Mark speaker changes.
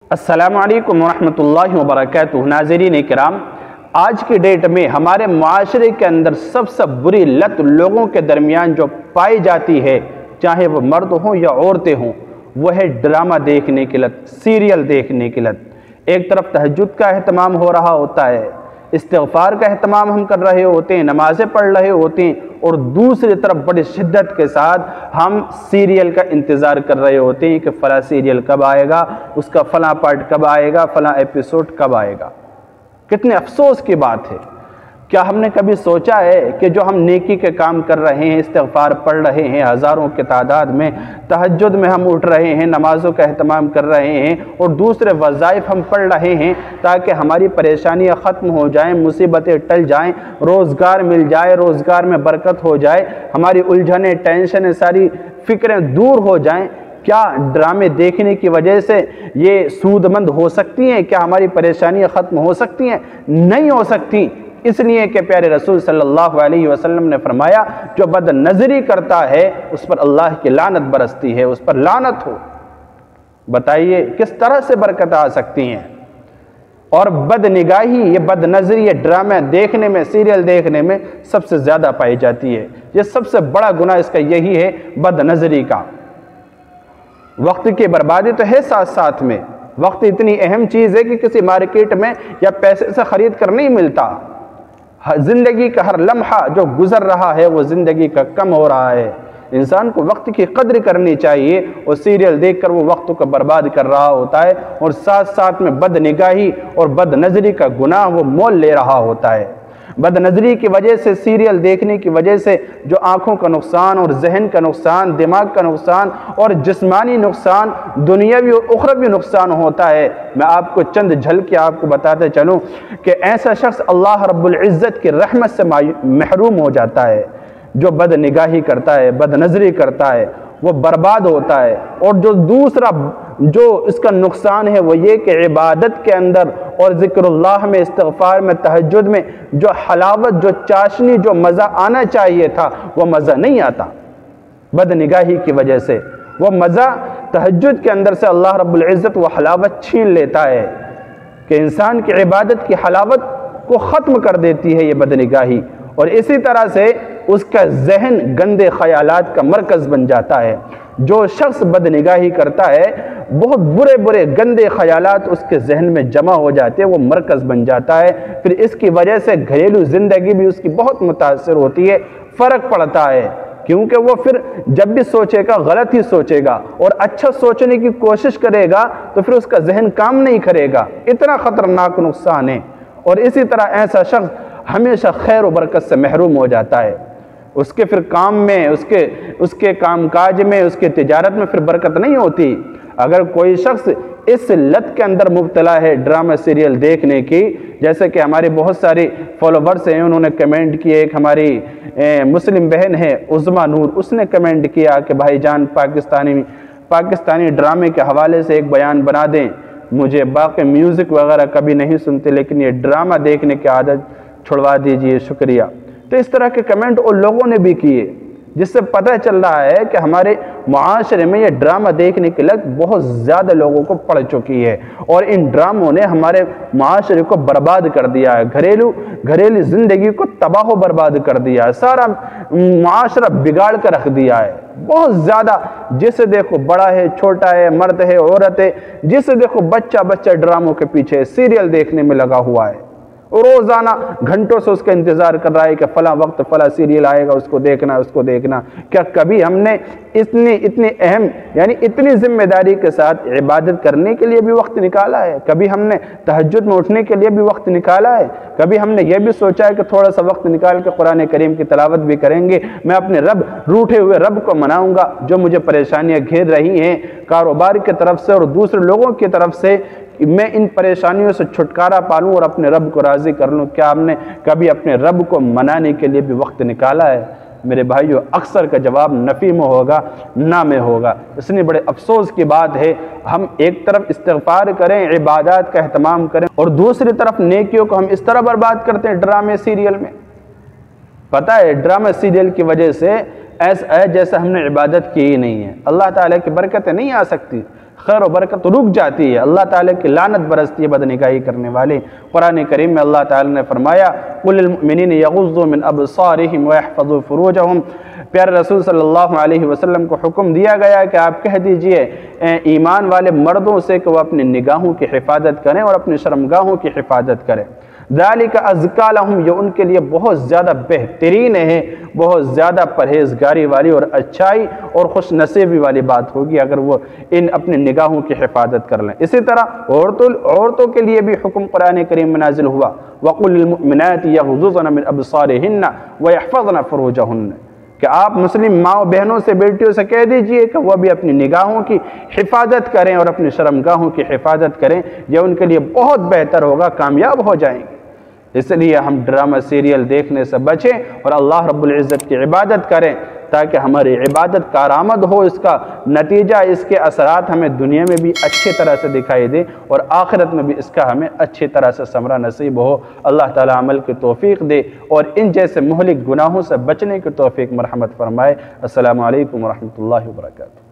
Speaker 1: السلام علیکم ورحمۃ اللہ وبرکاتہ۔ ناظرین کرام، آج کی ڈیٹ میں ہمارے معاشرے کے اندر سب سے بری لت لوگوں کے درمیان جو پائی جاتی ہے، چاہے وہ مرد ہوں یا عورتیں ہوں، وہ ہے ڈرامہ دیکھنے کی لت، سیریل دیکھنے کی لت۔ ایک طرف تہجد کا اہتمام ہو رہا ہوتا ہے، استغفار کا اہتمام ہم کر رہے ہوتے ہیں، نمازیں پڑھ رہے ہوتے ہیں، اور دوسری طرف بڑی شدت کے ساتھ ہم سیریل کا انتظار کر رہے ہوتے ہیں کہ فلاں سیریل کب آئے گا، اس کا فلاں پارٹ کب آئے گا، فلاں ایپیسوڈ کب آئے گا۔ کتنے افسوس کی بات ہے، کیا ہم نے کبھی سوچا ہے کہ جو ہم نیکی کے کام کر رہے ہیں، استغفار پڑھ رہے ہیں ہزاروں کی تعداد میں، تہجد میں ہم اٹھ رہے ہیں، نمازوں کا اہتمام کر رہے ہیں اور دوسرے وظائف ہم پڑھ رہے ہیں تاکہ ہماری پریشانیاں ختم ہو جائیں، مصیبتیں ٹل جائیں، روزگار مل جائے، روزگار میں برکت ہو جائے، ہماری الجھنیں، ٹینشنیں، ساری فکریں دور ہو جائیں؟ کیا ڈرامے دیکھنے کی وجہ سے یہ سود مند ہو سکتی ہیں؟ کیا ہماری پریشانیاں ختم ہو سکتی ہیں؟ نہیں ہو سکتی، اس لیے کہ پیارے رسول صلی اللہ علیہ وسلم نے فرمایا جو بد نظری کرتا ہے اس پر اللہ کی لعنت برستی ہے، اس پر لعنت ہو۔ بتائیے کس طرح سے برکت آ سکتی ہیں؟ اور بد نگاہی، یہ بد نظری، یہ ڈرامے دیکھنے میں، سیریل دیکھنے میں سب سے زیادہ پائی جاتی ہے۔ یہ سب سے بڑا گناہ اس کا یہی ہے، بد نظری کا۔ وقت کی بربادی تو ہے ساتھ ساتھ میں، وقت اتنی اہم چیز ہے کہ کسی مارکیٹ میں یا پیسے سے خرید کر نہیں ملتا۔ زندگی کا ہر لمحہ جو گزر رہا ہے وہ زندگی کا کم ہو رہا ہے۔ انسان کو وقت کی قدر کرنی چاہیے، اور سیریل دیکھ کر وہ وقت کو برباد کر رہا ہوتا ہے، اور ساتھ ساتھ میں بد نگاہی اور بد نظری کا گناہ وہ مول لے رہا ہوتا ہے۔ بد نظری کی وجہ سے، سیریل دیکھنے کی وجہ سے جو آنکھوں کا نقصان اور ذہن کا نقصان، دماغ کا نقصان اور جسمانی نقصان، دنیاوی اور اخروی نقصان ہوتا ہے، میں آپ کو چند جھلکیں آپ کو بتاتے چلوں کہ ایسا شخص اللہ رب العزت کی رحمت سے محروم ہو جاتا ہے۔ جو بد نگاہی کرتا ہے، بد نظری کرتا ہے، وہ برباد ہوتا ہے۔ اور جو دوسرا جو اس کا نقصان ہے وہ یہ کہ عبادت کے اندر اور ذکر اللہ میں، استغفار میں، تہجد میں جو حلاوت، جو چاشنی، جو مزہ آنا چاہیے تھا وہ مزہ نہیں آتا بد نگاہی کی وجہ سے۔ وہ مزہ تہجد کے اندر سے اللہ رب العزت وہ حلاوت چھین لیتا ہے کہ انسان کی عبادت کی حلاوت کو ختم کر دیتی ہے یہ بد نگاہی، اور اسی طرح سے اس کا ذہن گندے خیالات کا مرکز بن جاتا ہے۔ جو شخص بد نگاہی کرتا ہے، بہت برے برے گندے خیالات اس کے ذہن میں جمع ہو جاتے ہیں، وہ مرکز بن جاتا ہے۔ پھر اس کی وجہ سے گھریلو زندگی بھی اس کی بہت متاثر ہوتی ہے، فرق پڑتا ہے، کیونکہ وہ پھر جب بھی سوچے گا غلط ہی سوچے گا، اور اچھا سوچنے کی کوشش کرے گا تو پھر اس کا ذہن کام نہیں کرے گا۔ اتنا خطرناک نقصان ہے۔ اور اسی طرح ایسا شخص ہمیشہ خیر و برکت سے محروم ہو جاتا ہے۔ اس کے پھر کام میں، اس کے کام کاج میں، اس کے تجارت میں پھر برکت نہیں ہوتی۔ اگر کوئی شخص اس لت کے اندر مبتلا ہے ڈرامہ سیریل دیکھنے کی، جیسے کہ ہماری بہت ساری فالوورز ہیں، انہوں نے کمنٹ کیے، ایک ہماری مسلم بہن ہے عظما نور، اس نے کمنٹ کیا کہ بھائی جان پاکستانی ڈرامے کے حوالے سے ایک بیان بنا دیں، مجھے باقی میوزک وغیرہ کبھی نہیں سنتے لیکن یہ ڈرامہ دیکھنے کی عادت چھڑوا دیجئے، شکریہ۔ تو اس طرح کے کمنٹ ان لوگوں نے بھی کیے، جس سے پتہ چل رہا ہے کہ ہمارے معاشرے میں یہ ڈرامہ دیکھنے کی لت بہت زیادہ لوگوں کو پڑ چکی ہے، اور ان ڈراموں نے ہمارے معاشرے کو برباد کر دیا ہے، گھریلو زندگی کو تباہ و برباد کر دیا ہے، سارا معاشرہ بگاڑ کر رکھ دیا ہے بہت زیادہ۔ جسے دیکھو بڑا ہے، چھوٹا ہے، مرد ہے، عورت ہے، جسے دیکھو بچہ ڈراموں کے پیچھے سیریل دیکھنے میں لگا ہوا ہے، روزانہ گھنٹوں سے اس کا انتظار کر رہا ہے کہ فلاں وقت فلاں سیریل آئے گا، اس کو دیکھنا۔ کیا کبھی ہم نے اتنی اہم، یعنی اتنی ذمہ داری کے ساتھ عبادت کرنے کے لیے بھی وقت نکالا ہے؟ کبھی ہم نے تہجد میں اٹھنے کے لیے بھی وقت نکالا ہے؟ کبھی ہم نے یہ بھی سوچا ہے کہ تھوڑا سا وقت نکال کے قرآن کریم کی تلاوت بھی کریں گے، میں اپنے روٹھے ہوئے رب کو مناؤں گا جو مجھے پریشانیاں گھیر رہی ہیں کاروبار کی طرف سے اور دوسرے لوگوں کی طرف سے، میں ان پریشانیوں سے چھٹکارا پالوں اور اپنے رب کو راضی کر لوں؟ کیا ہم نے کبھی اپنے رب کو منانے کے لیے بھی وقت نکالا ہے؟ میرے بھائیو، اکثر کا جواب نفی میں ہوگا، نہ میں ہوگا۔ اس لیے بڑے افسوس کی بات ہے، ہم ایک طرف استغفار کریں، عبادات کا اہتمام کریں، اور دوسری طرف نیکیوں کو ہم اس طرح برباد کرتے ہیں ڈرامے سیریل میں۔ پتہ ہے ڈرامے سیریل کی وجہ سے ایسا ہے جیسے ہم نے عبادت کی ہی نہیں ہے، اللہ تعالیٰ کی برکتیں نہیں آ سکتی۔ خیر و برکت رک جاتی ہے، اللہ تعالیٰ کی لعنت برستی ہے بدنگاہی کرنے والے۔ قرآن کریم میں اللہ تعالیٰ نے فرمایا قُلِ الْمُؤْمِنِينَ يَغُضُّوا مِنْ أَبْصَارِهِمْ وَيَحْفَظُوا فُرُوجَهُمْ، پیارے رسول صلی اللہ علیہ وسلم کو حکم دیا گیا کہ آپ کہہ دیجئے ایمان والے مردوں سے کہ وہ اپنی نگاہوں کی حفاظت کریں اور اپنی شرمگاہوں کی حفاظت کریں۔ ذَلِكَ أَزْكَىٰ لَهُمْ، یہ ان کے لیے بہت زیادہ بہترین ہے، بہت زیادہ پرہیزگاری والی اور اچھائی اور خوش نصیبی والی بات ہوگی اگر وہ ان اپنی نگاہوں کی حفاظت کر لیں۔ اسی طرح عورتوں کے لیے بھی حکم قرآن کریم میں نازل ہوا وَقُلِ لِلْمُؤْمِنَاتِ يَغْضُضْنَ مِنْ أَبْصَارِهِنَّ وَيَحْفَظْنَ فُرُوجَهُنَّ، کہ آپ مسلم ماں بہنوں سے بیٹیوں سے کہہ دیجئے کہ وہ بھی اپنی نگاہوں کی حفاظت کریں اور اپنی شرمگاہوں کی حفاظت کریں، یہ ان کے لیے بہت بہتر ہوگا، کامیاب ہو جائیں گے۔ اس لیے ہم ڈرامہ سیریل دیکھنے سے بچیں اور اللہ رب العزت کی عبادت کریں تاکہ ہماری عبادت کارآمد ہو، اس کا نتیجہ، اس کے اثرات ہمیں دنیا میں بھی اچھی طرح سے دکھائی دے اور آخرت میں بھی اس کا ہمیں اچھی طرح سے ثمرہ نصیب ہو۔ اللہ تعالیٰ عمل کی توفیق دے اور ان جیسے مہلک گناہوں سے بچنے کی توفیق مرحمت فرمائے۔ السلام علیکم ورحمۃ اللہ وبرکاتہ۔